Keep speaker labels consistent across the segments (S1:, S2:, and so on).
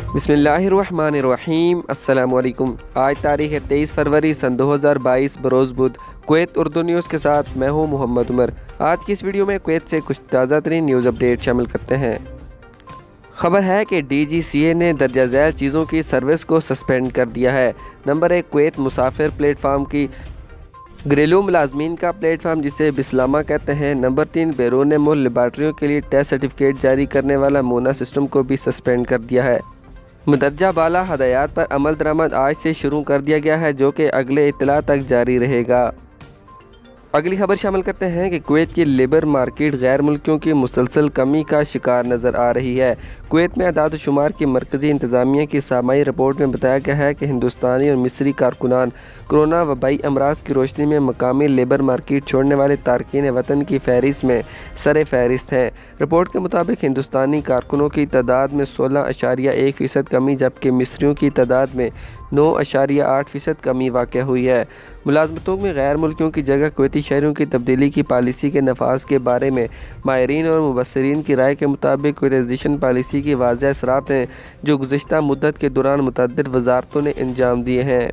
S1: बिस्मिल्लाहिर्रहमानिर्रहीम। अस्सलाम वालेकुम। आज तारीख़ है 23 फरवरी सन 2022 बरोज़ बुध। कुवैत उर्दू न्यूज़ के साथ मैं हूँ मोहम्मद उमर। आज की इस वीडियो में कुवैत से कुछ ताज़ा तरीन न्यूज़ अपडेट शामिल करते हैं। खबर है कि DGCA ने दर्जा झैल चीज़ों की सर्विस को सस्पेंड कर दिया है। नंबर 1 कुवैत मुसाफिर प्लेटफार्म की घरेलू मुलाजमीन का प्लेटफार्म जिसे बिस्लामा कहते हैं। नंबर 3 बैरून मुल्क लेबार्ट्रियों के लिए टेस्ट सर्टिफिकेट जारी करने वाला मोना सिस्टम को भी सस्पेंड कर दिया है। मुदर्जा बाला हदायत पर अमल दरामद आज से शुरू कर दिया गया है, जो कि अगले इत्तला तक जारी रहेगा। अगली खबर शामिल करते हैं कि कुवैत की लेबर मार्केट गैर मुल्कियों की मुसलसल कमी का शिकार नज़र आ रही है। कुवैत में अदाद शुमार की मरकज़ी इंतज़ामिया की सामाई रिपोर्ट में बताया गया है कि हिंदुस्तानी और मिस्री कारकुनान कोरोना वबाई अमराज की रोशनी में मकामी लेबर मार्केट छोड़ने वाले तारकीन वतन की फहरिस्त में सर फहरिस्त हैं। रिपोर्ट के मुताबिक हिंदुस्तानी कारकुनों की तादाद में 16.1% कमी, जबकि मिस्रियों की तादाद में 9.8% कमी वाक़या हुई है। मुलाजमतों में गैर मुल्कियों की जगह कुवैती शहरियों की तब्दीली की पॉलिसी के नफाज के बारे में माहिरीन और मुबस्सिरीन की राय के मुताबिक कुवैतीज़ेशन पॉलिसी की वाज़ेह असरात हैं, जो गुज़िश्ता मुद्दत के दौरान मुतअद्दिद वज़ारतों ने अंजाम दिए हैं।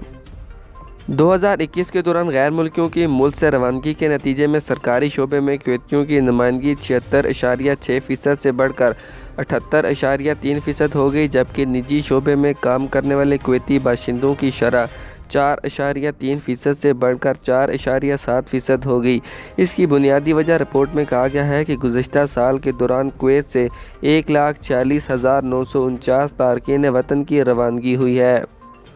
S1: 2021 के दौरान गैर मुल्कियों की मुल्क से रवानगी के नतीजे में सरकारी शोबे में कुवैतियों की नुमाइंदगी 76.6% से बढ़कर 78.3% हो गई, जबकि निजी शोबे में काम करने वाले कुवैती बाशिंदों की शरह 4.3% से बढ़कर 4.7% हो गई। इसकी बुनियादी वजह रिपोर्ट में कहा गया है कि गुज़िश्ता साल के दौरान कुवैत से 1,40,949 तारकीन वतन की रवानगी हुई है।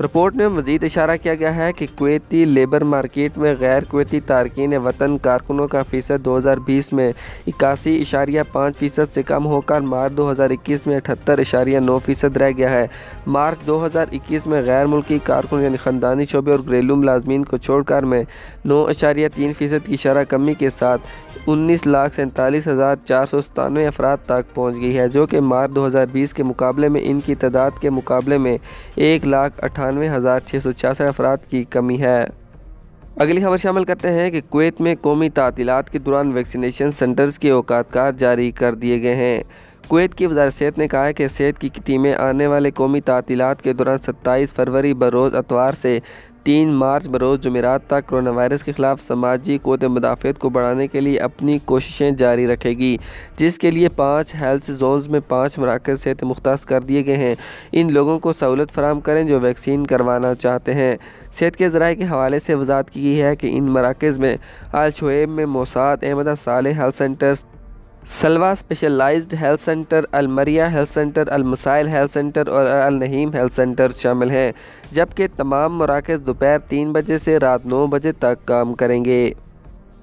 S1: रिपोर्ट में मज़ीद इशारा किया गया है कि कुवैती लेबर मार्केट में गैर कुवैती तारकीन वतन कारकुनों का फ़ीसद 2020 में 81.5% से कम होकर मार्च 2021 में 78.9% रह गया है। मार्च 2021 में गैर मुल्की कारकुन यानी ख़ानदानी शोबे और घरेलू मुलाजमीन को छोड़कर में 9.3% की शरह कमी के साथ 19,47,497 अफराद तक पहुँच गई है, जो कि मार्च 2020 के मुकाबले में इनकी तादाद के मुकाबले में 1,98,666 अफराद की कमी है। अगली खबर शामिल करते हैं कि कुवैत में कौमी तातीलात के दौरान वैक्सीनेशन सेंटर्स के औकात जारी कर दिए गए हैं। कुवैत की वज़ारत सेहत ने कहा है कि सेहत की टीमें आने वाले कौमी तातीलात के दौरान 27 फरवरी बरोज़ अतवार से 3 मार्च बरोज़ जुमेरात तक कोरोना वायरस के ख़िलाफ़ समाजी क़ुव्वत मुदाफ़अत को बढ़ाने के लिए अपनी कोशिशें जारी रखेगी, जिसके लिए 5 हेल्थ जोन्स में 5 मराकज़ सेहत मुख्तस कर दिए गए हैं। इन लोगों को सहूलत फराहम करें जो वैक्सीन करवाना चाहते हैं। सेहत के ज़राए के हवाले से वज़ाहत की गई है कि इन मराकज़ में अल शुएब में Mosad Ahmed Saleh health centre, Salwa specialised health centre, Al Mariya health centre, Al Masail health centre और अल नहीम हेल्थ सेंटर शामिल हैं, जबकि तमाम मराकज़ दोपहर 3 बजे से रात 9 बजे तक काम करेंगे।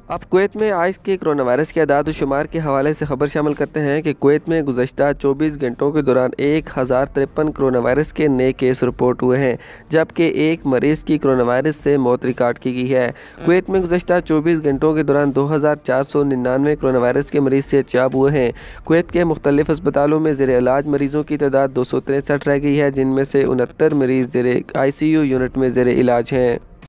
S1: अब कुवैत में आज के कोरोना वायरस के अदाद शुमार के हवाले से खबर शामिल करते हैं कि कुवैत में गुज़श्ता 24 घंटों के दौरान 1053 कोरोना वायरस के नए केस रिपोर्ट हुए हैं, जबकि एक मरीज़ की कोरोना वायरस से मौत रिकॉर्ड की गई है। कुवैत में गुज़श्ता 24 घंटों के दौरान 2499 कोरोना वायरस के मरीज़ से चाब हुए हैं। कुवैत के मुख्तलिफ अस्पतालों में ज़ेर इलाज मरीज़ों की तादाद 263 रह गई है, जिनमें से 69 मरीज़ ICU यूनिट में ज़ेर इलाज हैं।